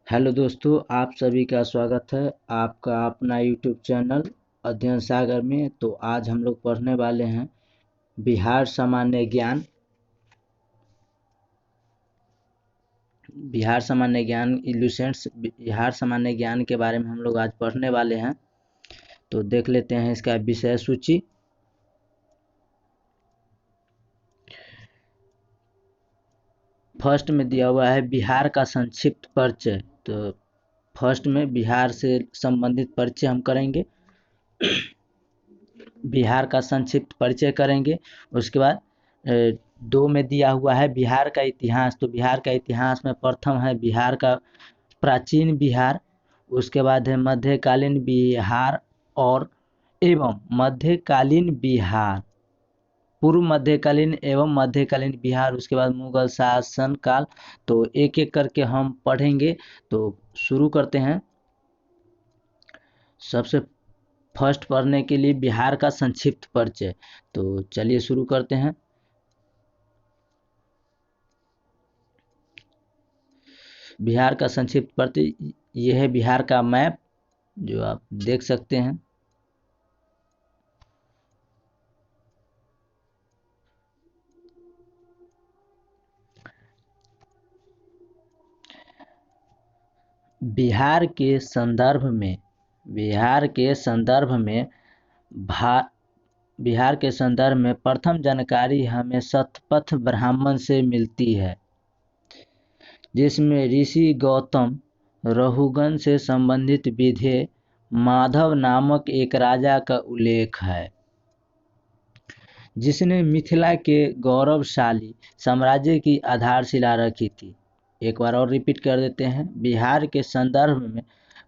Hello दोस्तों, आप सभी का स्वागत है आपका अपना यूट्यूब चैनल अध्ययन सागर में। तो आज हम लोग पढ़ने वाले हैं बिहार सामान्य ज्ञान। बिहार सामान्य ज्ञान के बारे में हम लोग आज पढ़ने वाले हैं। तो देख लेते हैं इसका विषय सूची। फर्स्ट में दिया हुआ है बिहार का संक्षिप्त परिचय। तो फर्स्ट में बिहार से संबंधित परिचय हम करेंगे, बिहार का संक्षिप्त परिचय करेंगे। उसके बाद दो में दिया हुआ है बिहार का इतिहास। तो बिहार का इतिहास में प्रथम है बिहार का प्राचीन बिहार। उसके बाद है मध्यकालीन बिहार और एवं मध्यकालीन बिहार, पूर्व मध्यकालीन एवं मध्यकालीन बिहार। उसके बाद मुगल शासन काल। तो एक एक करके हम पढ़ेंगे। तो शुरू करते हैं। सबसे फर्स्ट पढ़ने के लिए बिहार का संक्षिप्त परिचय। तो चलिए शुरू करते हैं। बिहार का संक्षिप्त परिचय, यह है बिहार का मैप जो आप देख सकते हैं। बिहार के संदर्भ में बिहार के संदर्भ में भा बिहार के संदर्भ में प्रथम जानकारी हमें शतपथ ब्राह्मण से मिलती है, जिसमें ऋषि गौतम रहुगण से संबंधित विधेय माधव नामक एक राजा का उल्लेख है, जिसने मिथिला के गौरवशाली साम्राज्य की आधारशिला रखी थी। एक बार और रिपीट कर देते हैं। बिहार के संदर्भ में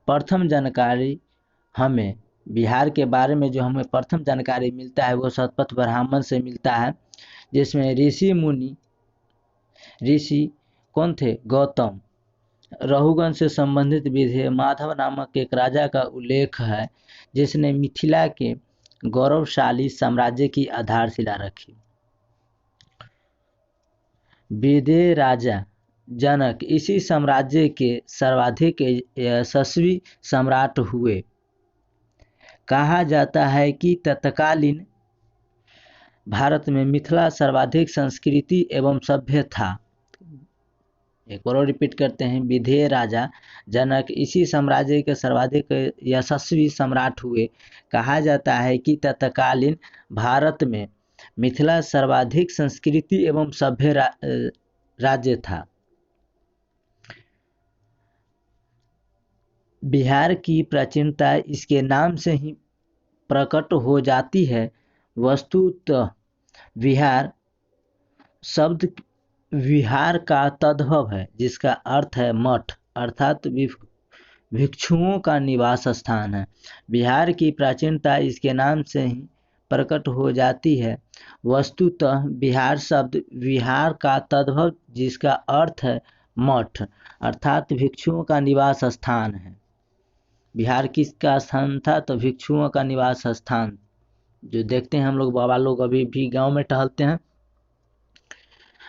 प्रथम जानकारी हमें बिहार के बारे में जो हमें प्रथम जानकारी मिलता है वो शतपथ ब्राह्मण से मिलता है, जिसमें ऋषि कौन थे? गौतम। रहुगण से संबंधित विधेय माधव नामक एक राजा का उल्लेख है, जिसने मिथिला के गौरवशाली साम्राज्य की आधारशिला रखी। विदेह राजा जनक इसी साम्राज्य के सर्वाधिक यशस्वी सम्राट हुए। कहा जाता है कि तत्कालीन भारत में मिथिला सर्वाधिक संस्कृति एवं सभ्य था। एक बार और रिपीट करते हैं। विदेह राजा जनक इसी साम्राज्य के सर्वाधिक यशस्वी सम्राट हुए। कहा जाता है कि तत्कालीन भारत में मिथिला सर्वाधिक संस्कृति एवं सभ्य राज्य था। बिहार की प्राचीनता इसके नाम से ही प्रकट हो जाती है। वस्तुतः विहार शब्द विहार का तद्भव है, जिसका अर्थ है मठ, अर्थात भिक्षुओं का निवास स्थान है। बिहार की प्राचीनता इसके नाम से ही प्रकट हो जाती है। वस्तुतः बिहार शब्द विहार का तद्भव, जिसका अर्थ है मठ, अर्थात भिक्षुओं का निवास स्थान है। बिहार किसका स्थान था? तो भिक्षुओं का निवास स्थान। जो देखते हैं हम लोग, बाबा लोग अभी भी गांव में टहलते हैं।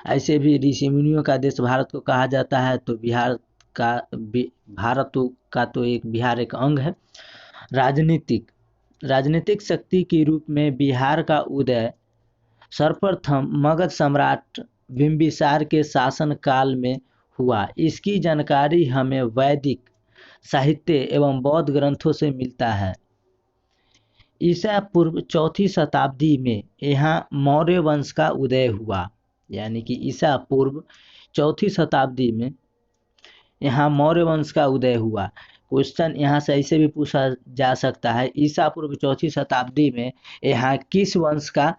ऐसे भी ऋषि मुनियों का देश भारत को कहा जाता है। तो भारत का तो एक बिहार एक अंग है। राजनीतिक शक्ति के रूप में बिहार का उदय सर्वप्रथम मगध सम्राट बिंबिसार के शासन काल में हुआ। इसकी जानकारी हमें वैदिक साहित्य एवं बौद्ध ग्रंथों से मिलता है। ईसा पूर्व 4वीं शताब्दी में यहाँ मौर्य वंश का उदय हुआ। यानी कि ईसा पूर्व 4वीं शताब्दी में यहाँ मौर्य वंश का उदय हुआ। क्वेश्चन यहाँ से ऐसे भी पूछा जा सकता है, ईसा पूर्व 4वीं शताब्दी में यहाँ किस वंश का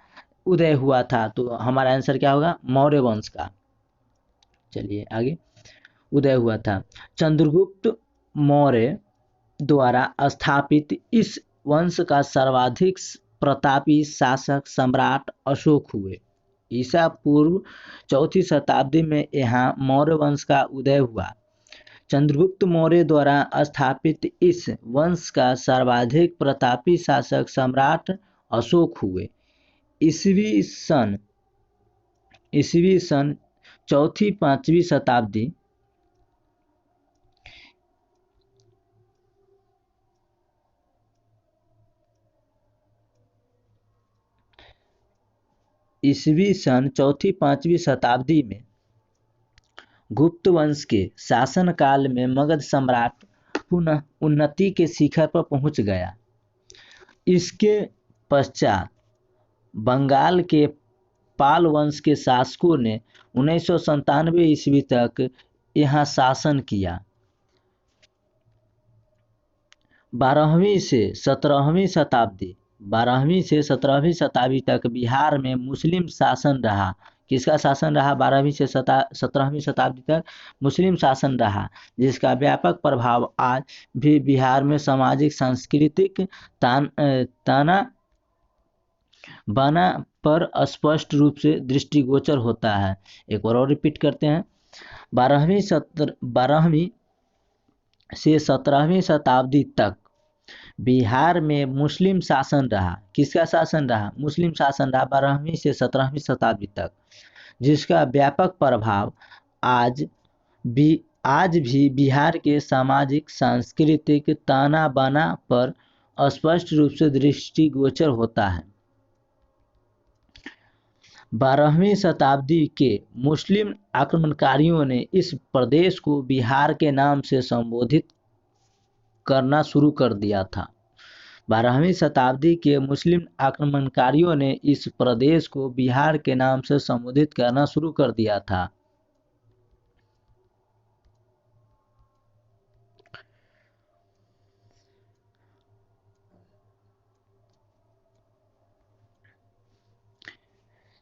उदय हुआ था? तो हमारा आंसर क्या होगा? मौर्य वंश का। चलिए आगे। उदय हुआ था। चंद्रगुप्त मौर्य द्वारा स्थापित इस वंश का सर्वाधिक प्रतापी शासक सम्राट अशोक हुए। ईसा पूर्व 4वीं शताब्दी में यहाँ मौर्य वंश का उदय हुआ। चंद्रगुप्त मौर्य द्वारा स्थापित इस वंश का सर्वाधिक प्रतापी शासक सम्राट अशोक हुए। ईसवी सन 4वीं 5वीं शताब्दी ईस्वी सन 4वीं-5वीं शताब्दी में गुप्त वंश के शासनकाल में मगध साम्राज्य पुनः उन्नति के शिखर पर पहुंच गया। इसके पश्चात बंगाल के पाल वंश के शासकों ने 1997 ईस्वी तक यहाँ शासन किया। 12वीं से 17वीं शताब्दी तक बिहार में मुस्लिम शासन रहा। किसका शासन रहा? 12वीं से 17वीं शताब्दी तक मुस्लिम शासन रहा, जिसका व्यापक प्रभाव आज भी बिहार में सामाजिक सांस्कृतिक ताना बाना पर स्पष्ट रूप से दृष्टिगोचर होता है। एक बार और रिपीट करते हैं। 12वीं से 17वीं शताब्दी तक बिहार में मुस्लिम शासन रहा। किसका शासन रहा? मुस्लिम शासन रहा 12वीं से 17वीं शताब्दी तक, जिसका व्यापक प्रभाव आज भी बिहार के सामाजिक सांस्कृतिक ताना बाना पर स्पष्ट रूप से दृष्टिगोचर होता है। 12वीं शताब्दी के मुस्लिम आक्रमणकारियों ने इस प्रदेश को बिहार के नाम से संबोधित करना शुरू कर दिया था। 12वीं शताब्दी के मुस्लिम आक्रमणकारियों ने इस प्रदेश को बिहार के नाम से संबोधित करना शुरू कर दिया था।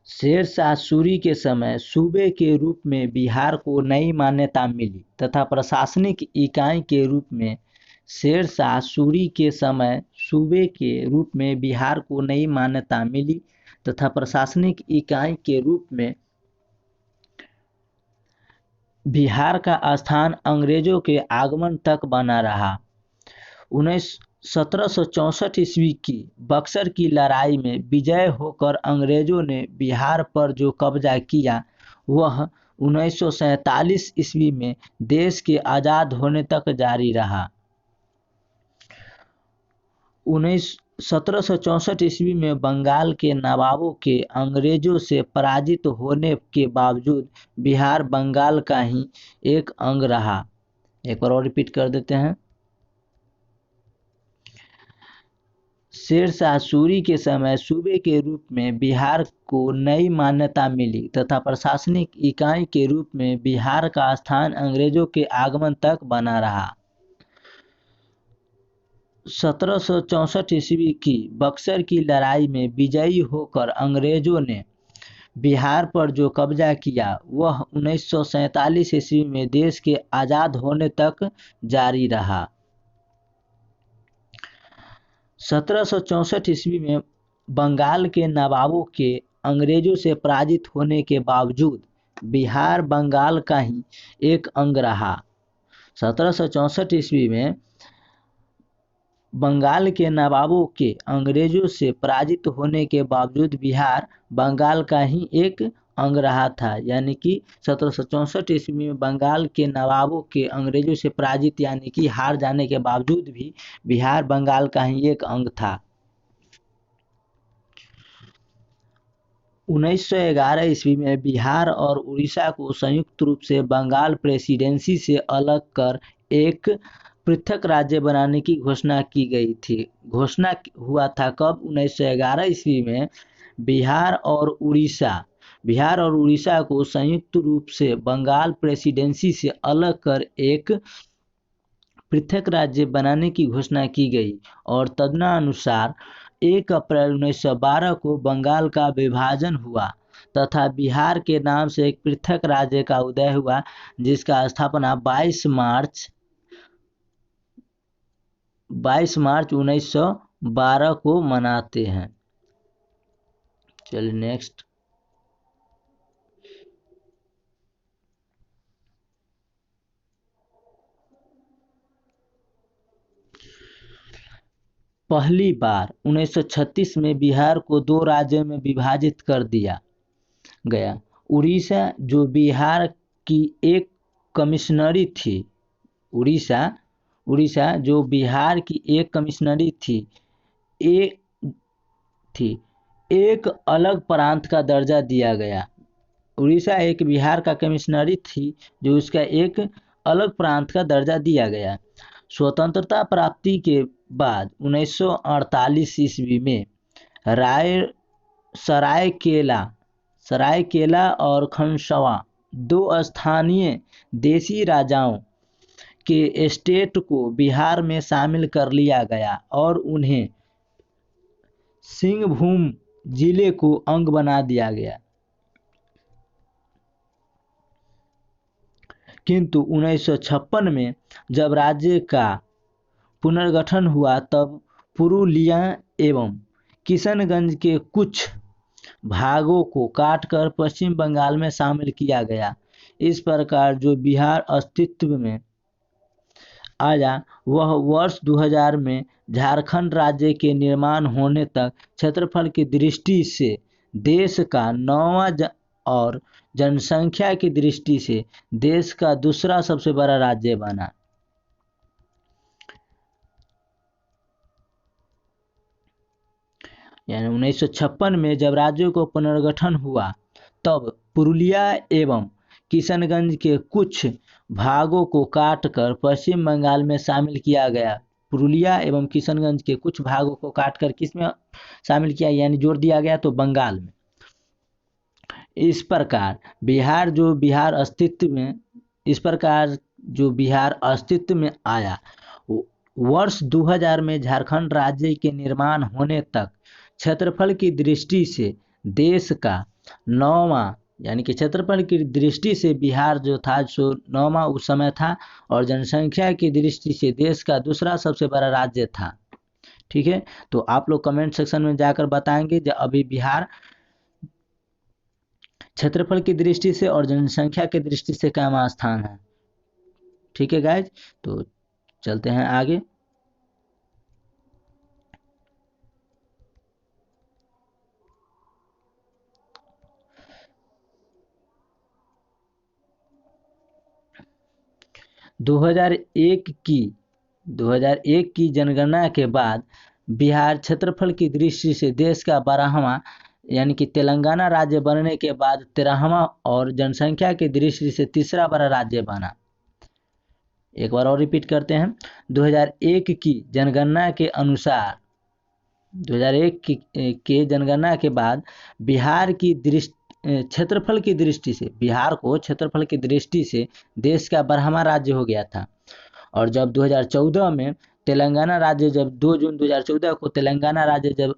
शेर शाह सूरी के समय सूबे के रूप में बिहार को नई मान्यता मिली तथा प्रशासनिक इकाई के रूप में शेर शाह सूरी के समय सूबे के रूप में बिहार को नई मान्यता मिली तथा प्रशासनिक इकाई के रूप में बिहार का स्थान अंग्रेजों के आगमन तक बना रहा। 1764 ईस्वी की बक्सर की लड़ाई में विजय होकर अंग्रेजों ने बिहार पर जो कब्जा किया वह 1947 ईस्वी में देश के आज़ाद होने तक जारी रहा। 1764 ईस्वी में बंगाल के नवाबों के अंग्रेजों से पराजित होने के बावजूद बिहार बंगाल का ही एक अंग रहा। एक बार और रिपीट कर देते हैं। शेर शाह सूरी के समय सूबे के रूप में बिहार को नई मान्यता मिली तथा प्रशासनिक इकाई के रूप में बिहार का स्थान अंग्रेजों के आगमन तक बना रहा। 1764 ईस्वी की बक्सर की लड़ाई में विजयी होकर अंग्रेजों ने बिहार पर जो कब्जा किया वह 1947 ईस्वी में देश के आज़ाद होने तक जारी रहा। 1764 ईस्वी में बंगाल के नवाबों के अंग्रेजों से पराजित होने के बावजूद बिहार बंगाल का ही एक अंग रहा। 1764 ईस्वी में बंगाल के नवाबों के अंग्रेजों से पराजित होने के बावजूद बिहार बंगाल का ही एक अंग रहा था। यानी कि 1764 ईस्वी में बंगाल के नवाबों के अंग्रेजों से पराजित यानी कि हार जाने के बावजूद भी बिहार बंगाल का ही एक अंग था। 1911 ईस्वी में बिहार और उड़ीसा को संयुक्त रूप से बंगाल प्रेसिडेंसी से अलग कर एक पृथक राज्य बनाने की घोषणा की गई थी। घोषणा हुआ था कब? 1911 ईस्वी में बिहार और उड़ीसा को संयुक्त रूप से बंगाल प्रेसिडेंसी से अलग कर एक पृथक राज्य बनाने की घोषणा की गई और तदनुसार 1 अप्रैल 1912 को बंगाल का विभाजन हुआ तथा बिहार के नाम से एक पृथक राज्य का उदय हुआ, जिसका स्थापना 22 मार्च 1912 को मनाते हैं। चलिए नेक्स्ट। पहली बार 1936 में बिहार को 2 राज्यों में विभाजित कर दिया गया। उड़ीसा जो बिहार की एक कमिश्नरी थी, उड़ीसा जो बिहार की एक कमिश्नरी थी एक अलग प्रांत का दर्जा दिया गया। उड़ीसा एक बिहार का कमिश्नरी थी जो उसका एक अलग प्रांत का दर्जा दिया गया। स्वतंत्रता प्राप्ति के बाद 1948 ईस्वी में राय सरायकेला सरायकेला और खनसवा दो स्थानीय देशी राजाओं के स्टेट को बिहार में शामिल कर लिया गया और उन्हें सिंहभूम जिले को अंग बना दिया गया। किंतु 1956 में जब राज्य का पुनर्गठन हुआ तब पुरुलिया एवं किशनगंज के कुछ भागों को काटकर पश्चिम बंगाल में शामिल किया गया। इस प्रकार जो बिहार अस्तित्व में आया वह वर्ष 2000 में झारखंड राज्य के निर्माण होने तक क्षेत्रफल की दृष्टि से देश का 9वां और जनसंख्या की दृष्टि से देश का दूसरा सबसे बड़ा राज्य बना। यानी 1956 में जब राज्यों को पुनर्गठन हुआ तब पुरुलिया एवं किशनगंज के कुछ भागों को काटकर पश्चिम बंगाल में शामिल किया गया। पुरुलिया एवं किशनगंज के कुछ भागों को काटकर किस में शामिल किया, यानी जोड़ दिया गया, तो बंगाल में। इस प्रकार बिहार अस्तित्व में आया। वर्ष 2000 में झारखंड राज्य के निर्माण होने तक क्षेत्रफल की दृष्टि से देश का 9वां, यानी कि क्षेत्रफल की दृष्टि से बिहार जो था सो 9वां उस समय था और जनसंख्या की दृष्टि से देश का दूसरा सबसे बड़ा राज्य था। ठीक है, तो आप लोग कमेंट सेक्शन में जाकर बताएंगे जो अभी बिहार क्षेत्रफल की दृष्टि से और जनसंख्या की दृष्टि से क्या स्थान है। ठीक है गाइज, तो चलते हैं आगे। दो हजार एक की जनगणना के बाद बिहार क्षेत्रफल की दृष्टि से देश का 12वां, यानी कि तेलंगाना राज्य बनने के बाद 13वां और जनसंख्या की दृष्टि से तीसरा बड़ा राज्य बना। एक बार और रिपीट करते हैं। 2001 की जनगणना के अनुसार 2001 के जनगणना के बाद बिहार की क्षेत्रफल की दृष्टि से बिहार को क्षेत्रफल की दृष्टि से देश का 12वां राज्य हो गया था। और जब 2014 में तेलंगाना राज्य, जब 2 जून 2014 को तेलंगाना राज्य जब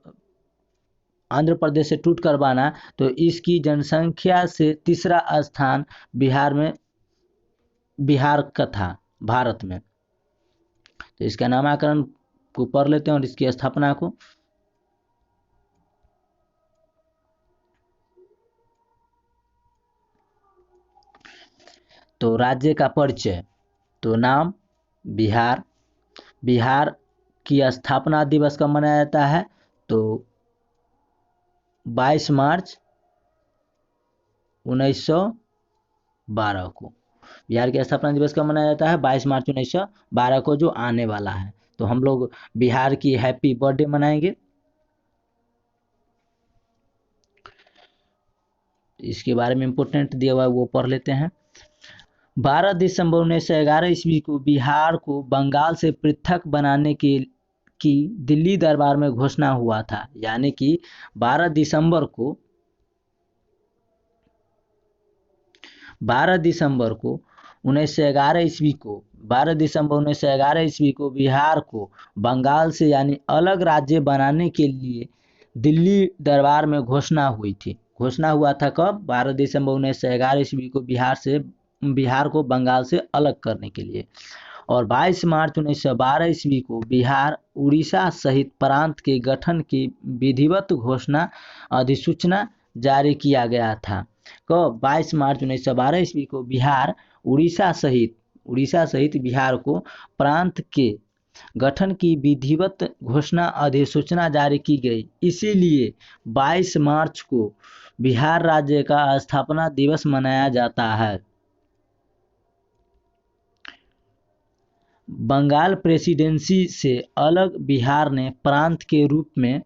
आंध्र प्रदेश से टूट कर बना तो इसकी जनसंख्या से तीसरा स्थान बिहार का था भारत में। तो इसका नामकरण को पढ़ लेते हैं और इसकी स्थापना को। तो राज्य का परिचय, तो नाम बिहार। बिहार की स्थापना दिवस कब मनाया जाता है, तो 22 मार्च 1912 को। बिहार की स्थापना दिवस कब मनाया जाता है, 22 मार्च 1912 को, जो आने वाला है। तो हम लोग बिहार की हैप्पी बर्थडे मनाएंगे। इसके बारे में इम्पोर्टेंट दिया हुआ है वो पढ़ लेते हैं। 12 दिसंबर 1911 ईस्वी को बिहार को बंगाल से पृथक बनाने की दिल्ली दरबार में घोषणा हुआ था। यानी कि 12 दिसंबर 1911 ईस्वी को बिहार को बंगाल से यानी अलग राज्य बनाने के लिए दिल्ली दरबार में घोषणा हुई थी। घोषणा हुआ था कब, 12 दिसंबर 1911 ईस्वी को बिहार को बंगाल से अलग करने के लिए। और 22 मार्च 1912 ईस्वी को बिहार उड़ीसा सहित प्रांत के गठन की विधिवत घोषणा अधिसूचना जारी किया गया था। कब, 22 मार्च 1912 ईस्वी को बिहार उड़ीसा सहित बिहार को प्रांत के गठन की विधिवत घोषणा अधिसूचना जारी की गई। इसीलिए 22 मार्च को बिहार राज्य का स्थापना दिवस मनाया जाता है। बंगाल प्रेसिडेंसी से अलग बिहार ने प्रांत के रूप में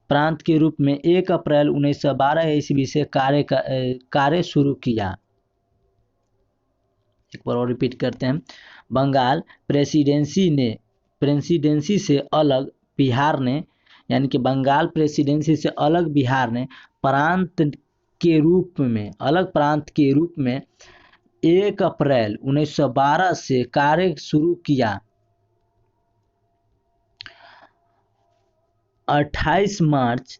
प्रांत के रूप में 1 अप्रैल 1912 ईस्वी से कार्य शुरू किया। एक बार और रिपीट करते हैं। बंगाल प्रेसिडेंसी से अलग बिहार ने, यानी कि बंगाल प्रेसिडेंसी से अलग बिहार ने प्रांत के रूप में 1 अप्रैल 1912 से कार्य शुरू किया। 28 मार्च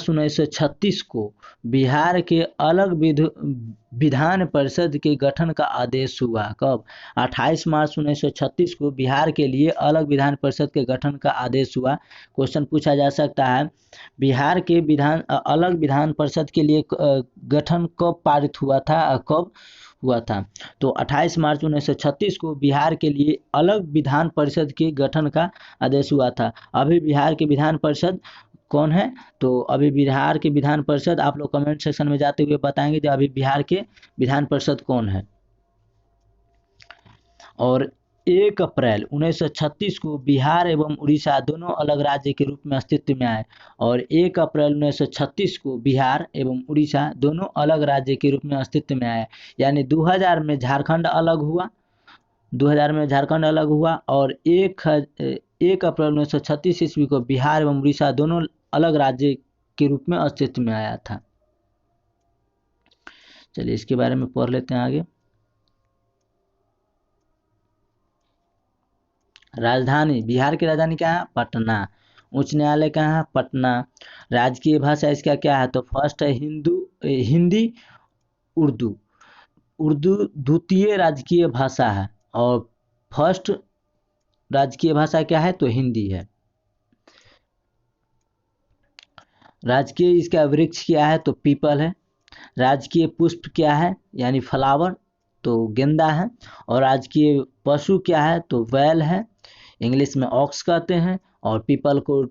1936 को बिहार के अलग विधान परिषद के गठन का आदेश हुआ। कब? 28 मार्च 1936 को बिहार के लिए अलग विधान परिषद के गठन का आदेश हुआ। क्वेश्चन पूछा जा सकता है, बिहार के अलग विधान परिषद के लिए गठन कब पारित हुआ था, कब हुआ था? तो 28 मार्च 1936 को बिहार के लिए अलग विधान परिषद के गठन का आदेश हुआ था। अभी बिहार के विधान परिषद कौन है? तो अभी बिहार के विधान परिषद, आप लोग कमेंट सेक्शन में जाते हुए बताएंगे कि अभी बिहार के विधान परिषद कौन है। और 1 अप्रैल 1936 को बिहार एवं उड़ीसा दोनों अलग राज्य के रूप में अस्तित्व में आए। और 1 अप्रैल 1936 को बिहार एवं उड़ीसा दोनों अलग राज्य के रूप में अस्तित्व में आए। यानी 2000 में झारखंड अलग हुआ, 2000 में झारखंड अलग हुआ, और 1 अप्रैल 1936 ईस्वी को बिहार एवं उड़ीसा दोनों अलग राज्य के रूप में अस्तित्व में आया था। चलिए इसके बारे में पढ़ लेते हैं आगे। राजधानी, बिहार की राजधानी क्या है? पटना। उच्च न्यायालय कहाँ है? पटना। राजकीय भाषा इसका क्या है? तो फर्स्ट है हिंदी, उर्दू। उर्दू द्वितीय राजकीय भाषा है और फर्स्ट राजकीय भाषा क्या है? तो हिंदी है। राजकीय इसका वृक्ष क्या है? तो पीपल है। राजकीय पुष्प क्या है? यानी फ्लावर, तो गेंदा है। और राजकीय पशु क्या है? तो बैल है, इंग्लिश में ऑक्स कहते हैं। और पीपल को,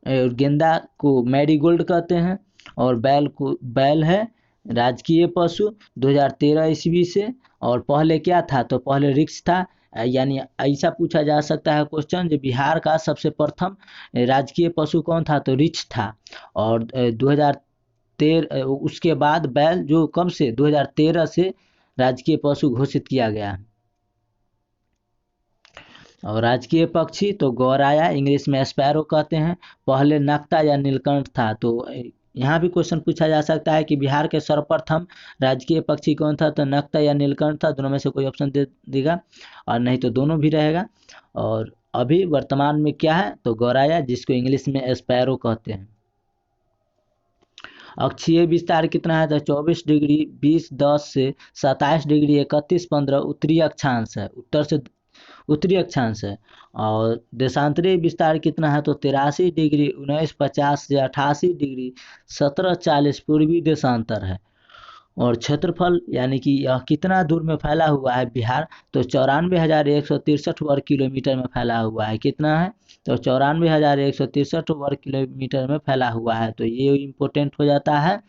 गेंदा को मैरीगोल्ड कहते हैं। और बैल है राजकीय पशु 2013 ईस्वी से। और पहले क्या था? तो पहले वृक्ष था। यानी ऐसा पूछा जा सकता है क्वेश्चन, जो बिहार का सबसे प्रथम राजकीय पशु कौन था? तो वृक्ष था। और 2013 उसके बाद बैल, जो कब से? 2013 से राजकीय पशु घोषित किया गया। और राजकीय पक्षी तो गौराया, इंग्लिश में स्पैरो कहते हैं। पहले नक्ता या नीलकंठ था। तो यहाँ भी क्वेश्चन पूछा जा सकता है कि बिहार के सर्वप्रथम राजकीय पक्षी कौन था? तो नक्ता या नीलकंठ था। दोनों में से कोई ऑप्शन दे देगा, और नहीं तो दोनों भी रहेगा। और अभी वर्तमान में क्या है? तो गौराया, जिसको इंग्लिश में स्पैरो कहते हैं। अक्षीय विस्तार कितना है? तो 24 डिग्री 20:10 से 27 डिग्री 31:15 उत्तरी अक्षांश है, उत्तरी अक्षांश है। और देशांतरीय विस्तार कितना है? तो 83 डिग्री 19:50 से 88 डिग्री 17:40 पूर्वी देशांतर है। और क्षेत्रफल, यानी कि यह कितना दूर में फैला हुआ है बिहार? तो 94,163 वर्ग किलोमीटर में फैला हुआ है। कितना है? तो 94,163 वर्ग किलोमीटर में फैला हुआ है। तो ये इम्पोर्टेंट हो जाता है।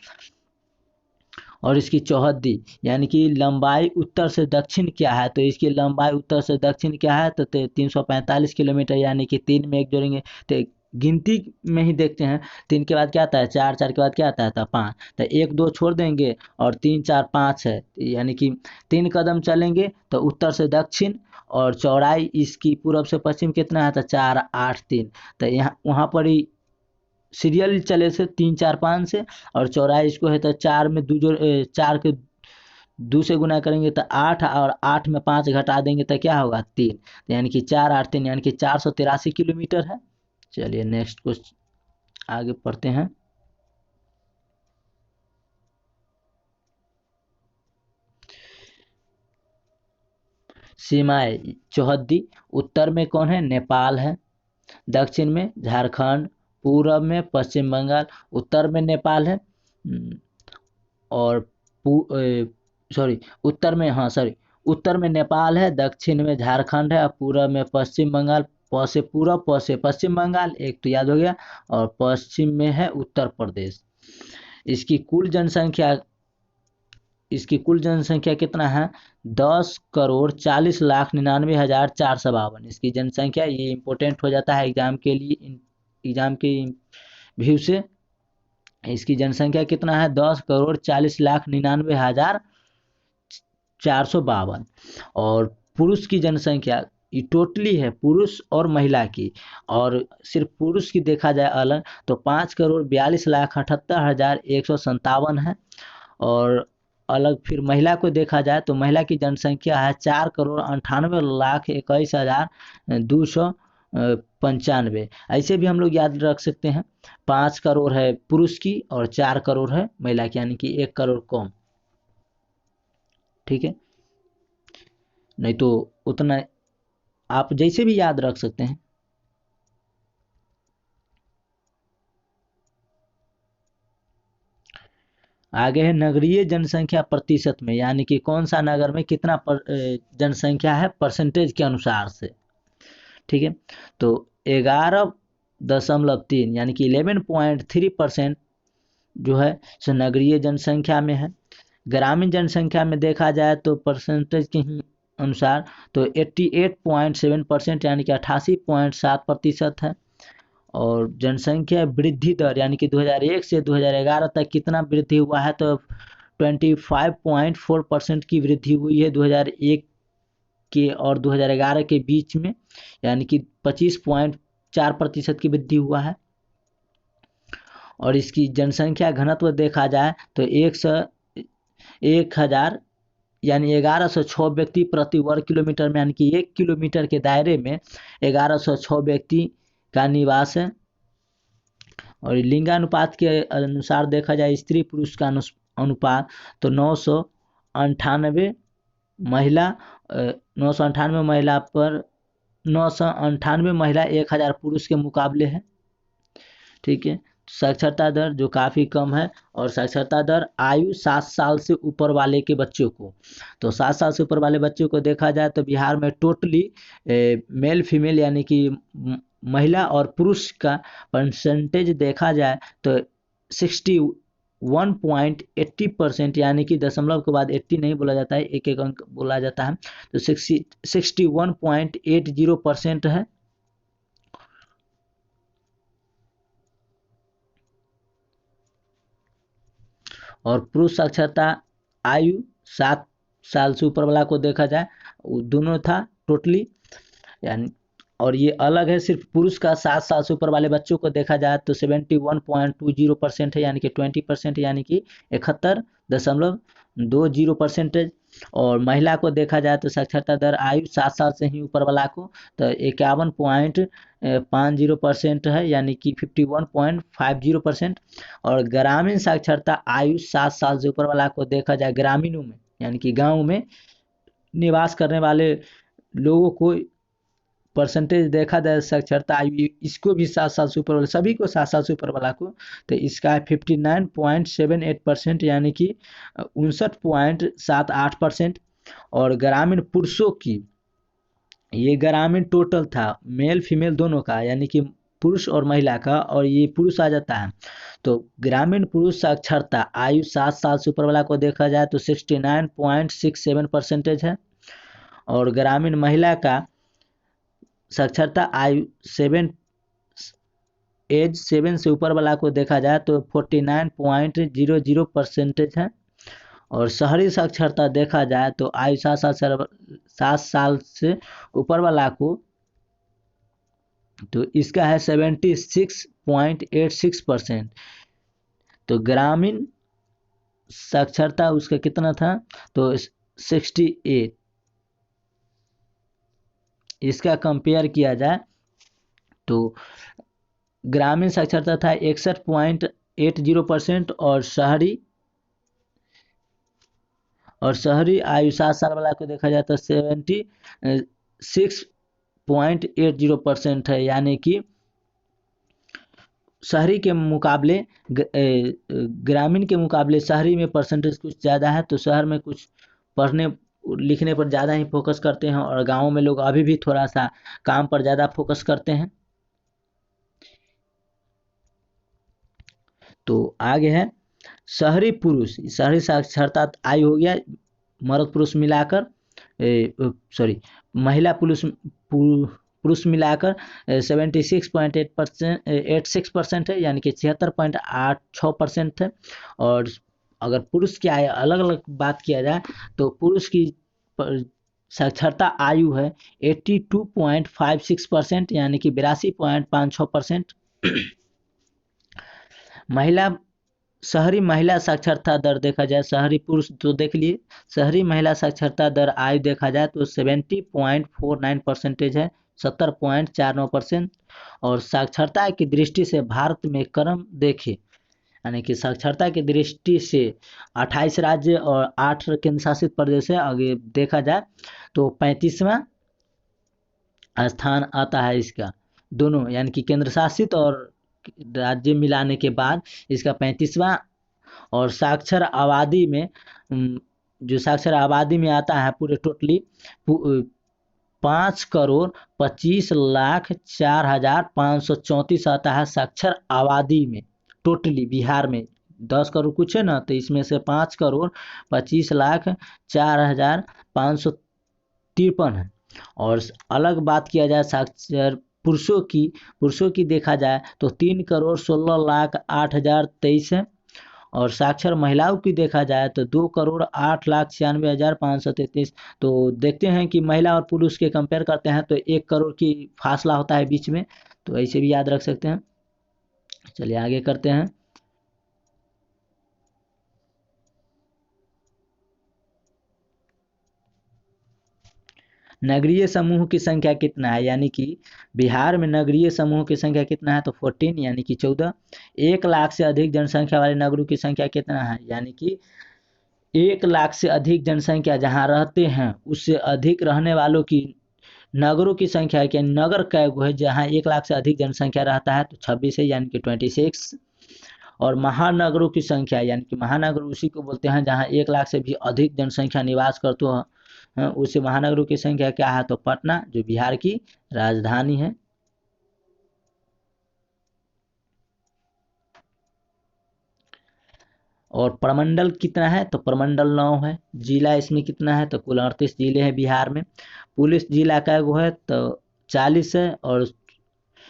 और इसकी चौहद्दी, यानी कि लंबाई उत्तर से दक्षिण क्या है? तो इसकी लंबाई उत्तर से दक्षिण क्या है? तो 345 किलोमीटर, यानी कि 3 में 1 जोड़ेंगे तो गिनती में ही देखते हैं। 3 के बाद क्या आता है? 4, 4 के बाद क्या आता है? तो 5। तो 1 2 छोड़ देंगे और 3 4 5 है, यानी कि 3 कदम चलेंगे तो उत्तर से दक्षिण। और चौड़ाई इसकी पूर्व से पश्चिम कितना है? तो 4 8 3। तो यहाँ वहाँ पर ही सीरियल चले से 3 4 5 से। और चौड़ाई इसको है तो 4 में 4 के 2 से गुना करेंगे तो 8, और 8 में 5 घटा देंगे तो क्या होगा? 3। तो यानी कि 4 8 3, यानी कि 483 किलोमीटर है। चलिए नेक्स्ट क्वेश्चन आगे पढ़ते हैं। सीमाएं, चौहद्दी, उत्तर में कौन है? नेपाल है। दक्षिण में झारखंड, पूरब में पश्चिम बंगाल। उत्तर में नेपाल है, और उत्तर में नेपाल है, दक्षिण में झारखंड है, और पूरब में पश्चिम बंगाल। प से पूरब, प से पश्चिम बंगाल, एक तो याद हो गया। और पश्चिम में है उत्तर प्रदेश। इसकी कुल जनसंख्या कितना है? 10,40,99,452। इसकी जनसंख्या, ये इंपॉर्टेंट हो जाता है एग्जाम के लिए। एग्जाम की व्यू से। इसकी जनसंख्या कितना है, 10,40,99,452। और पुरुष की जनसंख्या ये टोटली है पुरुष और महिला की, और सिर्फ पुरुष की देखा जाए अलग तो 5,42,78,157 है। और अलग फिर महिला को देखा जाए तो महिला की जनसंख्या है 4,98,21,295। ऐसे भी हम लोग याद रख सकते हैं, 5 करोड़ है पुरुष की और 4 करोड़ है महिला की, यानी कि 1 करोड़ कम। ठीक है, नहीं तो उतना आप जैसे भी याद रख सकते हैं। आगे है नगरीय जनसंख्या प्रतिशत में, यानी कि कौन सा नगर में कितना जनसंख्या है परसेंटेज के अनुसार से। ठीक है, तो 11.3 यानी कि 11.3% जो है सो नगरीय जनसंख्या में है। ग्रामीण जनसंख्या में देखा जाए तो परसेंटेज के ही अनुसार तो 88.7% यानी कि 88.7% है। और जनसंख्या वृद्धि दर यानी कि 2001 से 2011 तक कितना वृद्धि हुआ है, तो 25.4% की वृद्धि हुई है 2001 के और 2011 के बीच में, यानी कि 25.4% की वृद्धि हुआ है। और इसकी जनसंख्या घनत्व देखा जाए तो 1,000 यानी 1106 व्यक्ति प्रति वर्ग किलोमीटर में, यानी कि 1 किलोमीटर के दायरे में 1106 व्यक्ति का निवास है। और लिंगानुपात के अनुसार देखा जाए स्त्री पुरुष का अनुपात तो 998 महिला 998 महिला पर 998 महिला 1,000 पुरुष के मुकाबले है। ठीक है, साक्षरता दर जो काफ़ी कम है। और साक्षरता दर आयु 7 साल से ऊपर वाले के बच्चों को, तो 7 साल से ऊपर वाले बच्चों को देखा जाए तो बिहार में टोटली मेल फीमेल यानी कि महिला और पुरुष का परसेंटेज देखा जाए तो 61.80% यानी कि दशमलव के बाद 80 नहीं बोला जाता है, एक एक अंक बोला जाता है, तो 61.80% है। और पुरुष साक्षरता आयु 7 साल से ऊपर वाला को देखा जाए दोनों था टोटली, यानी और ये अलग है सिर्फ पुरुष का 7 साल से ऊपर वाले बच्चों को देखा जाए तो 71.20% है, यानी कि 20%, यानी कि 71.20%। और महिला को देखा जाए तो साक्षरता दर आयु 7 साल से ही ऊपर वाला को तो 51.50% है, यानी कि 51.50%। और ग्रामीण साक्षरता आयु 7 साल से ऊपर वाला को देखा जाए ग्रामीणों में, यानी कि गाँव में निवास करने वाले लोगों को परसेंटेज देखा जाए साक्षरता आयु, इसको भी 7 साल से ऊपर वाले सभी को 7 साल से ऊपर वाला को तो इसका 59.78%, यानी कि 59.78%। और ग्रामीण पुरुषों की, ये ग्रामीण टोटल था मेल फीमेल दोनों का, यानी कि पुरुष और महिला का, और ये पुरुष आ जाता है। तो ग्रामीण पुरुष साक्षरता आयु 7 साल से ऊपर वाला को देखा जाए तो 69.67% है। और ग्रामीण महिला का साक्षरता आयु 7 से ऊपर वाला को देखा जाए तो 49.00% है। और शहरी साक्षरता देखा जाए तो आयु 7 साल से ऊपर वाला को तो इसका है 76.86%। तो ग्रामीण साक्षरता उसका कितना था तो 68। इसका कंपेयर किया जाए तो ग्रामीण साक्षरता था 61.80% और शहरी आयु 7 साल वाला को देखा जाए तो 76.80% है, यानी कि शहरी के मुकाबले ग्रामीण के मुकाबले शहरी में परसेंटेज कुछ ज़्यादा है। तो शहर में कुछ पढ़ने लिखने पर ज़्यादा ही फोकस करते हैं और गाँव में लोग अभी भी थोड़ा सा काम पर ज़्यादा फोकस करते हैं। तो आगे है शहरी पुरुष, शहरी साक्षरता आयु हो गया मर्द पुरुष मिलाकर, सॉरी महिला पुरुष मिलाकर 76.86% है, यानी कि 76.86% है। और अगर पुरुष की आयु अलग अलग बात किया जाए तो पुरुष की साक्षरता आयु है 82.56%, यानी कि 82.56%। महिला शहरी महिला साक्षरता दर देखा जाए, शहरी पुरुष तो देख लिए, शहरी महिला साक्षरता दर आयु देखा जाए तो 70.49% है, 70.49%। और साक्षरता की दृष्टि से भारत में क्रम देखें, यानी कि साक्षरता की दृष्टि से 28 राज्य और 8 केंद्र शासित प्रदेश है, आगे देखा जाए तो 35वां स्थान आता है इसका, दोनों यानी कि केंद्र शासित और राज्य मिलाने के बाद इसका 35वां। और साक्षर आबादी में जो साक्षर आबादी में आता है पूरे टोटली 5,25,04,534 आता है साक्षर आबादी में। टोटली बिहार में 10 करोड़ कुछ है ना, तो इसमें से 5,25,04,553 है। और अलग बात किया जाए साक्षर पुरुषों की देखा जाए तो 3,16,08,023 है। और साक्षर महिलाओं की देखा जाए तो 2,08,96,533। तो देखते हैं कि महिला और पुरुष के कंपेयर करते हैं तो 1 करोड़ की फासला होता है बीच में, तो ऐसे भी याद रख सकते हैं। चलिए आगे करते हैं। नगरीय समूह की संख्या कितना है, यानी कि बिहार में नगरीय समूह की संख्या कितना है तो 14, यानी कि 14। 1 लाख से अधिक जनसंख्या वाले नगरों की संख्या कितना है, यानी कि 1 लाख से अधिक जनसंख्या जहाँ रहते हैं उससे अधिक रहने वालों की नगरों की संख्या है कि नगर कैगो है, जहाँ 1 लाख से अधिक जनसंख्या रहता है तो 26 है, यानी कि 26। और महानगरों की संख्या, यानी कि महानगर उसी को बोलते हैं जहाँ 1 लाख से भी अधिक जनसंख्या निवास करते हैं, उसे महानगरों की संख्या क्या है तो पटना, जो बिहार की राजधानी है। और प्रमंडल कितना है तो प्रमंडल 9 है। जिला इसमें कितना है तो कुल 38 जिले हैं बिहार में। पुलिस जिला का वो है तो 40 है। और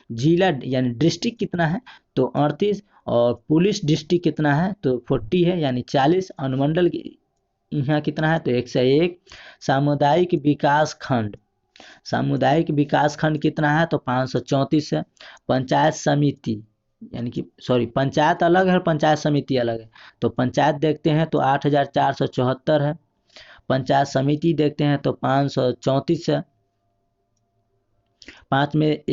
जिला यानी डिस्ट्रिक्ट कितना है तो 38। और पुलिस डिस्ट्रिक्ट कितना है तो 40 है, यानी 40। अनुमंडल यहाँ कितना है तो 101। सामुदायिक विकास खंड कितना है तो 534 है। पंचायत समिति, यानी कि सॉरी, पंचायत अलग है, पंचायत समिति अलग है। तो पंचायत देखते हैं तो 8,474 है। पंचायत समिति देखते हैं तो 534 है। 5 में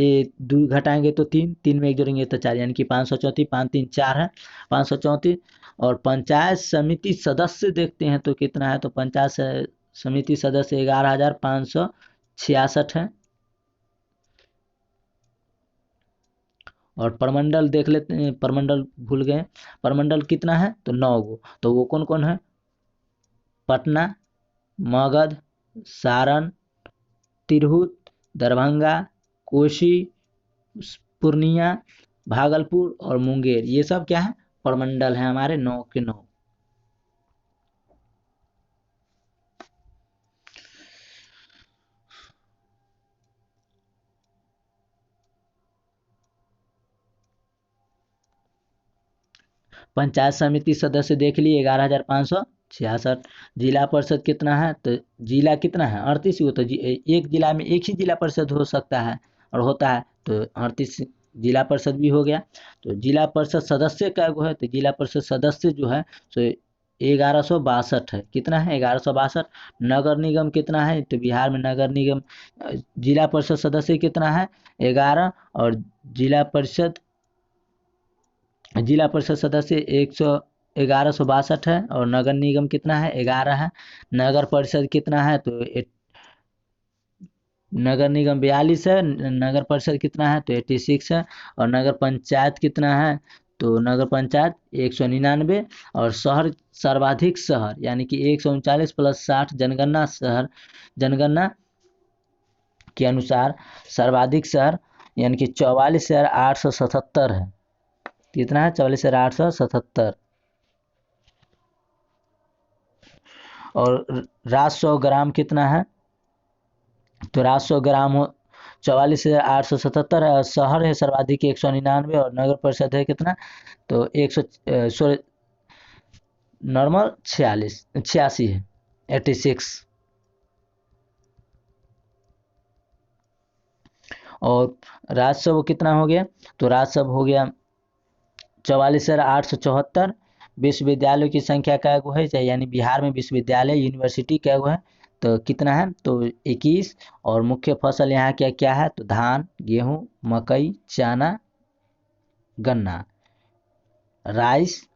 2 घटाएंगे तो 3, 3 में 1 जोड़ेंगे तो 4, यानी कि 534, 5 3 4 है 534। और पंचायत समिति सदस्य देखते हैं तो कितना है तो पंचायत समिति सदस्य 11,566 है। और प्रमंडल देख लेते हैं, प्रमंडल भूल गए, प्रमंडल कितना है तो 9 गो। तो वो कौन कौन है, पटना, मगध, सारण, तिरहुत, दरभंगा, कोसी, पूर्णिया, भागलपुर और मुंगेर, ये सब क्या है प्रमंडल है हमारे 9 के 9। पंचायत समिति सदस्य देख लिए 11,566। जिला परिषद कितना है तो जिला कितना है 38। तो एक जिला में एक ही जिला परिषद हो सकता है और होता है, तो 38 जिला परिषद भी हो गया। तो जिला परिषद सदस्य का वो है तो जिला परिषद सदस्य जो है तो 1162 है। कितना है 1162। नगर निगम कितना है तो बिहार में नगर निगम जिला परिषद सदस्य कितना है 11। और जिला परिषद सदस्य 1162 है। और नगर निगम कितना है 11 है। नगर परिषद कितना है तो नगर निगम 42 है। नगर परिषद कितना है तो 86 है। और नगर पंचायत कितना है तो नगर पंचायत 199। और शहर सर्वाधिक शहर, यानी कि 139 + 60 जनगणना के अनुसार सर्वाधिक शहर, यानी कि 44,877 है। कितना है 44,877। और राजस्व ग्राम कितना है तो राजस्व ग्राम 44,877 है, और शहर है सर्वाधिक 199, और नगर परिषद है कितना, तो 100 नॉर्मल 86 है, 86। और राज्यसभा कितना हो गया, तो राज्यसभा हो गया 44,874। विश्वविद्यालयों की संख्या क्या गो है, यानी बिहार में विश्वविद्यालय यूनिवर्सिटी क्या गो है, तो कितना है, तो 21। और मुख्य फसल यहाँ क्या क्या है, तो धान, गेहूं, मकई, चना, गन्ना, राइस,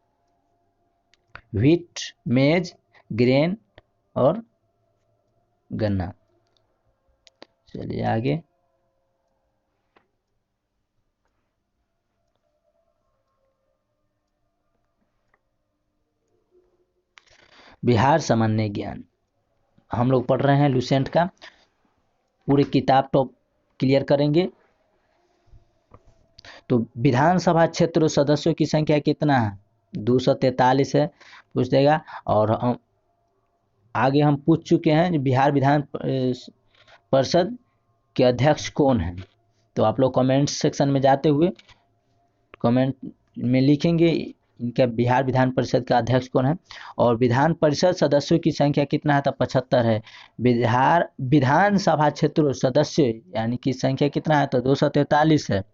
व्हीट, मेज, ग्रेन और गन्ना। चलिए आगे। बिहार सामान्य ज्ञान हम लोग पढ़ रहे हैं लुसेंट का, पूरी किताब टॉप क्लियर करेंगे। तो विधानसभा क्षेत्र सदस्यों की संख्या कितना है, 243 है, पूछ देगा। और आगे हम पूछ चुके हैं बिहार विधान परिषद के अध्यक्ष कौन है, तो आप लोग कमेंट सेक्शन में जाते हुए कमेंट में लिखेंगे इनका बिहार विधान परिषद का अध्यक्ष कौन है। और विधान परिषद सदस्यों की संख्या कितना है, तो 75 है। बिहार विधानसभा क्षेत्र सदस्य यानी कि संख्या कितना है, तो 243 है।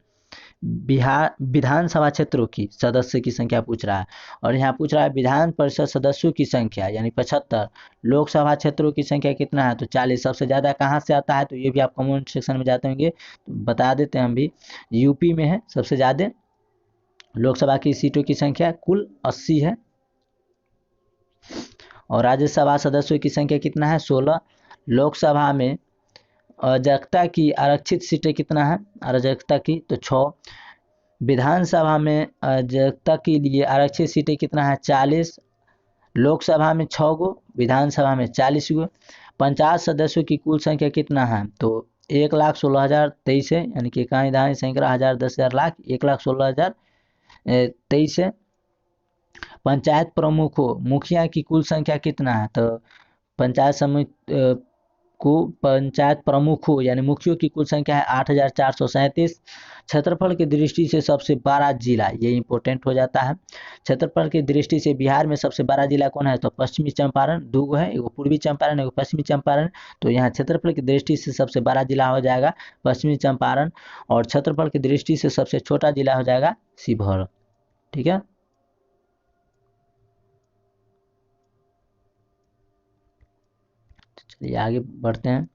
बिहार विधानसभा क्षेत्रों की सदस्य की संख्या पूछ रहा है, और यहाँ पूछ रहा है विधान परिषद सदस्यों की संख्या यानी 75। लोकसभा क्षेत्रों की संख्या कितना है, तो 40। सबसे ज़्यादा कहाँ से आता है, तो ये भी आप कमेंट सेक्शन में जाते होंगे, तो बता देते हैं हम भी। यूपी में है सबसे ज़्यादा, लोकसभा की सीटों की संख्या कुल 80 है। और राज्यसभा सदस्यों की संख्या कितना है, 16। लोकसभा में अराजकता की आरक्षित सीटें कितना है, अराजकता की, तो 6। विधानसभा में अराजकता के लिए आरक्षित सीटें कितना है, 40। लोकसभा में 6 गो, विधानसभा में 40 गो। पंचायत सदस्यों की कुल संख्या कितना है, तो 1,16,023 है, यानी कि इकाई दहाई सैकड़ा हज़ार 10,000 लाख 1,16,023 है। पंचायत प्रमुखों मुखिया की कुल संख्या कितना है, तो पंचायत समिति को पंचायत प्रमुखों यानी मुखियों की कुल संख्या है 8,437। क्षेत्रफल की दृष्टि से सबसे बड़ा जिला, ये इंपॉर्टेंट हो जाता है। क्षेत्रफल की दृष्टि से बिहार में सबसे बड़ा जिला कौन है, तो पश्चिमी चंपारण, दो है, एगो पूर्वी चंपारण एगो पश्चिमी चंपारण। तो यहाँ क्षेत्रफल की दृष्टि से सबसे बड़ा जिला हो जाएगा पश्चिमी चंपारण, और क्षेत्रफल की दृष्टि से सबसे छोटा जिला हो जाएगा शिवहर। ठीक है, चलिए आगे बढ़ते हैं।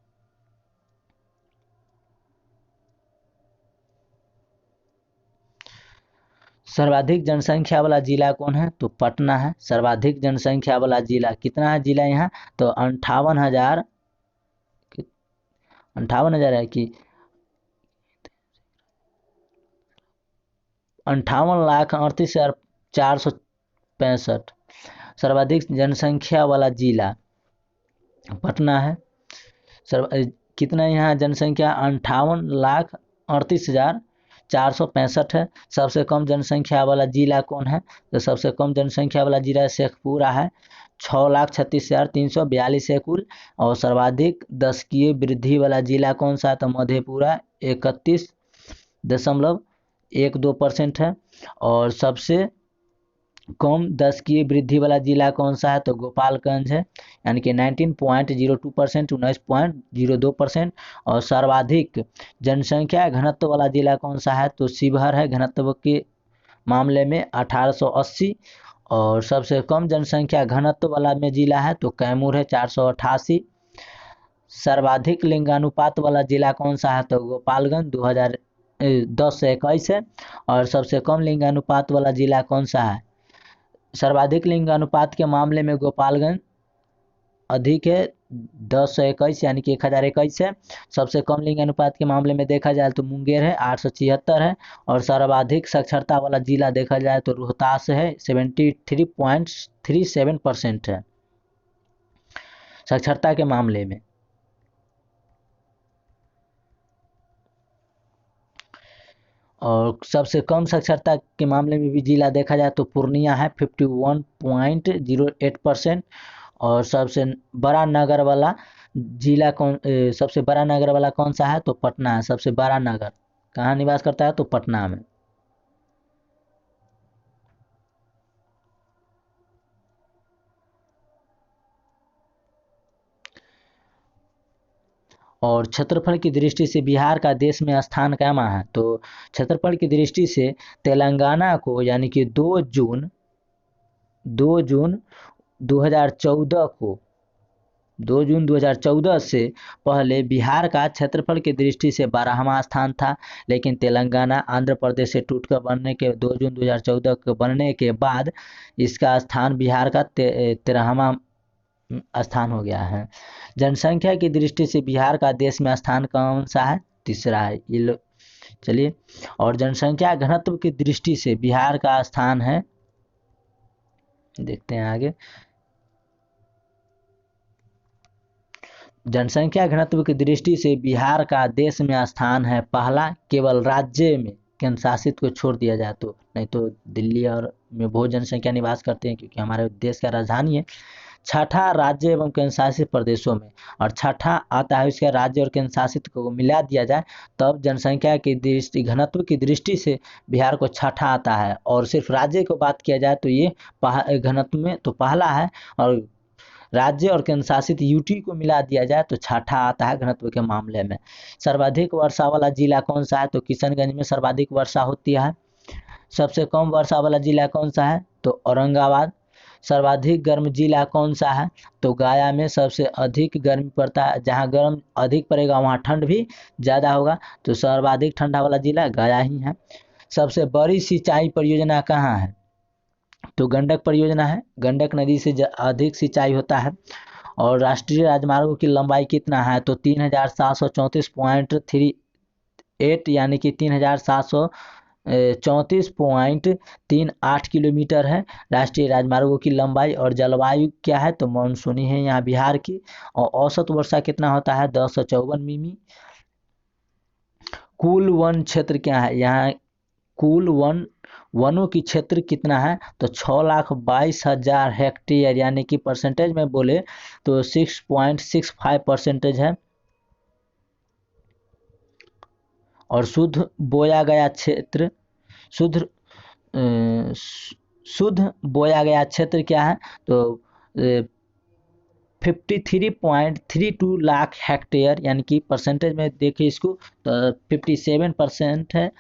सर्वाधिक जनसंख्या वाला जिला कौन है, तो पटना है। सर्वाधिक जनसंख्या वाला जिला कितना है, जिला यहाँ, तो 58,000 है कि 58,38,465। सर्वाधिक जनसंख्या वाला जिला पटना है। कितना यहाँ जनसंख्या, 58,38,465 है। सबसे कम जनसंख्या वाला जिला कौन है, तो सबसे कम जनसंख्या वाला जिला शेखपुरा है, 6,36,342 है कुल। और सर्वाधिक दशकीय वृद्धि वाला जिला कौन सा है, तो मधेपुरा 31.12% है। और सबसे कम दशकीय वृद्धि वाला जिला कौन सा है, तो गोपालगंज है, यानी कि 19.02%, 19.02%। और सर्वाधिक जनसंख्या घनत्व वाला जिला कौन सा है, तो शिवहर है, घनत्व के मामले में 1880। और सबसे कम जनसंख्या घनत्व वाला में जिला है, तो कैमूर है, 488। सर्वाधिक लिंगानुपात वाला जिला कौन सा है, तो गोपालगंज 2010-21 है। और सबसे कम लिंगानुपात वाला जिला कौन सा है, सर्वाधिक लिंगानुपात के मामले में गोपालगंज अधिक है, 1021 यानी कि 1021 है। सबसे कम लिंगानुपात के मामले में देखा जाए तो मुंगेर है, 876 है। और सर्वाधिक साक्षरता वाला जिला देखा जाए तो रोहतास है, 73.37% है साक्षरता के मामले में। और सबसे कम साक्षरता के मामले में भी जिला देखा जाए तो पूर्णिया है, 51.08%। और सबसे बड़ा नगर वाला जिला सबसे बड़ा नगर वाला कौन सा है? तो पटना है। सबसे बड़ा नगर कहाँ निवास करता है? तो पटना में। और क्षेत्रफल की दृष्टि से बिहार का देश में स्थान कहाँ है? तो क्षेत्रफल की दृष्टि से तेलंगाना को, यानी कि 2 जून 2014 को, 2 जून 2014 से पहले बिहार का क्षेत्रफल की दृष्टि से 12वां स्थान था। लेकिन तेलंगाना आंध्र प्रदेश से टूटकर बनने के 2 जून 2014 के बनने के बाद इसका स्थान बिहार का 13वां स्थान हो गया है। जनसंख्या की दृष्टि से बिहार का देश में स्थान कौन सा है? तीसरा है। ये लो, चलिए। और जनसंख्या घनत्व की दृष्टि से बिहार का स्थान है, देखते हैं आगे। जनसंख्या घनत्व की दृष्टि से बिहार का देश में स्थान है पहला, केवल राज्य में केंद्र शासित को छोड़ दिया जाए तो, नहीं तो दिल्ली और में बहुत जनसंख्या निवास करते हैं क्योंकि हमारे देश का राजधानी है। छठा राज्य एवं केंद्र शासित प्रदेशों में, और छठा आता है उसके राज्य और केंद्र शासित को मिला दिया जाए तब जनसंख्या की दृष्टि घनत्व की दृष्टि से बिहार को छठा आता है। और सिर्फ राज्य को बात किया जाए तो ये घनत्व में तो पहला है, और राज्य और केंद्र शासित यूटी को मिला दिया जाए तो छठा आता है घनत्व के मामले में। सर्वाधिक वर्षा वाला जिला कौन सा है? तो किशनगंज में सर्वाधिक वर्षा होती है। सबसे कम वर्षा वाला जिला कौन सा है? तो औरंगाबाद। सर्वाधिक गर्म जिला कौन सा है? तो गया में सबसे अधिक गर्मी पड़ता है। जहाँ गर्म अधिक पड़ेगा वहाँ ठंड भी ज़्यादा होगा, तो सर्वाधिक ठंडा वाला जिला गया ही है। सबसे बड़ी सिंचाई परियोजना कहाँ है? तो गंडक परियोजना है। गंडक नदी से अधिक सिंचाई होता है। और राष्ट्रीय राजमार्गों की लंबाई कितना है? तो 3734.38, यानी कि 3734.38 किलोमीटर है राष्ट्रीय राजमार्गों की लंबाई। और जलवायु क्या है? तो मानसूनी है यहाँ बिहार की। और औसत वर्षा कितना होता है? 1054 मिमी। कुल वन क्षेत्र क्या है यहाँ? कुल वनों की क्षेत्र कितना है? तो 6,22,000 हेक्टेयर, यानी कि परसेंटेज में बोले तो 6.65% है। और शुद्ध बोया गया क्षेत्र, शुद्ध शुद्ध बोया गया क्षेत्र क्या है? तो 53.32 लाख हेक्टेयर, यानी कि परसेंटेज में देखिए इसको तो 57% है,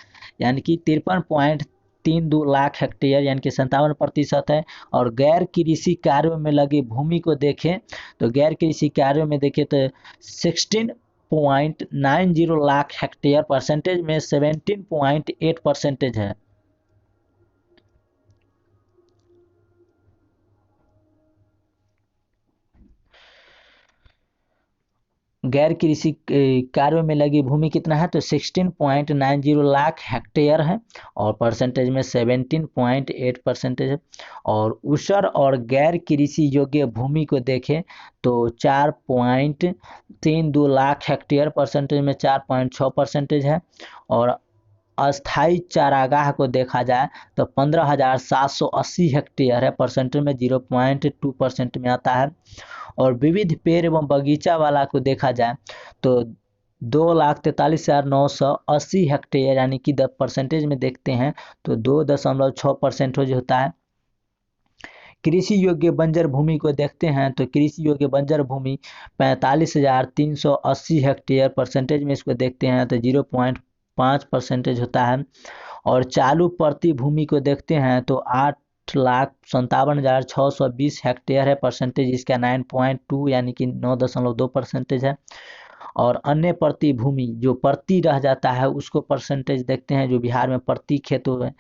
यानी कि 53.32 लाख हेक्टेयर, यानी कि 57% है। और गैर कृषि कार्यों में लगी भूमि को देखें तो गैर कृषि कार्यों में देखें तो 16.90 लाख हेक्टेयर, परसेंटेज में 17.8% है। गैर कृषि कार्यों में लगी भूमि कितना है? तो 16.90 लाख हेक्टेयर है, और परसेंटेज में 17.8% है। और ऊसर और गैर कृषि योग्य भूमि को देखें तो 4.32 लाख हेक्टेयर, परसेंटेज में 4.6% है। और अस्थाई चारागाह को देखा जाए तो 15,780 हेक्टेयर है, परसेंटेज में 0.2% में आता है। और विविध पेड़ एवं बगीचा वाला को देखा जाए तो 2,43,980 हेक्टेयर, यानी कि 10% में देखते हैं तो 2.6% हो जो होता है। कृषि योग्य बंजर भूमि को देखते हैं तो कृषि योग्य बंजर भूमि 45,380 हेक्टेयर, परसेंटेज में इसको देखते हैं तो 0.5% होता है। और चालू प्रति भूमि को देखते हैं तो 8,57,620 हेक्टेयर है, परसेंटेज इसका 9.2, यानी कि 9.2% है। और अन्य प्रति भूमि जो प्रति रह जाता है उसको परसेंटेज देखते हैं, जो बिहार में प्रति खेतों में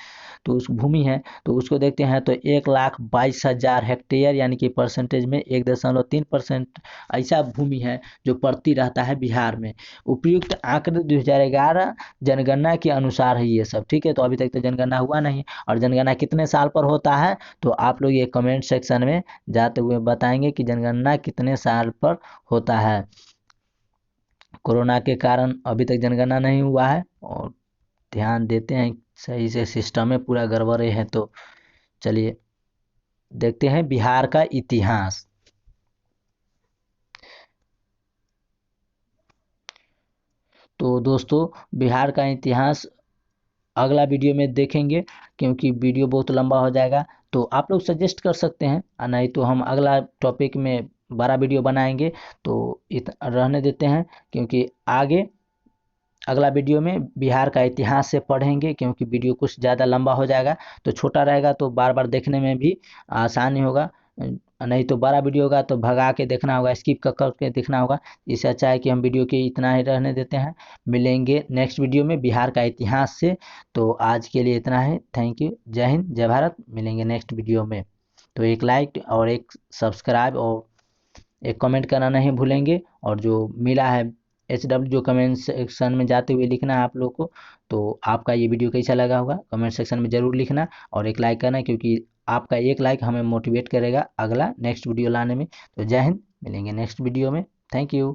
तो उस भूमि है तो उसको देखते हैं तो 1,22,000 हेक्टेयर, यानी कि परसेंटेज में 1.3% ऐसा भूमि है जो प्रति रहता है बिहार में। उपयुक्त आंकड़े 2011 जनगणना के अनुसार है ये सब, ठीक है। तो अभी तक तो जनगणना हुआ नहीं, और जनगणना कितने साल पर होता है तो आप लोग ये कमेंट सेक्शन में जाते हुए बताएंगे कि जनगणना कितने साल पर होता है। कोरोना के कारण अभी तक जनगणना नहीं हुआ है, और ध्यान देते हैं सही से, सिस्टम में पूरा गड़बड़े है। तो चलिए देखते हैं बिहार का इतिहास। तो दोस्तों बिहार का इतिहास अगला वीडियो में देखेंगे, क्योंकि वीडियो बहुत लंबा हो जाएगा। तो आप लोग सजेस्ट कर सकते हैं, नहीं तो हम अगला टॉपिक में बड़ा वीडियो बनाएंगे। तो रहने देते हैं, क्योंकि आगे अगला वीडियो में बिहार का इतिहास से पढ़ेंगे, क्योंकि वीडियो कुछ ज़्यादा लंबा हो जाएगा। तो छोटा रहेगा तो बार बार देखने में भी आसानी होगा, नहीं तो बड़ा वीडियो होगा तो भगा के देखना होगा, स्किप कर करके देखना होगा। इससे अच्छा है कि हम वीडियो के इतना ही रहने देते हैं। मिलेंगे नेक्स्ट वीडियो में बिहार का इतिहास से। तो आज के लिए इतना है। Thank you. जय हिंद, जय भारत। मिलेंगे नेक्स्ट वीडियो में। तो एक लाइक और एक सब्सक्राइब और एक कमेंट करना नहीं भूलेंगे। और जो मिला है जो कमेंट सेक्शन में जाते हुए लिखना है आप लोग को। तो आपका ये वीडियो कैसा लगा होगा कमेंट सेक्शन में ज़रूर लिखना, और एक लाइक करना, क्योंकि आपका एक लाइक हमें मोटिवेट करेगा अगला नेक्स्ट वीडियो लाने में। तो जय हिंद, मिलेंगे नेक्स्ट वीडियो में। Thank you.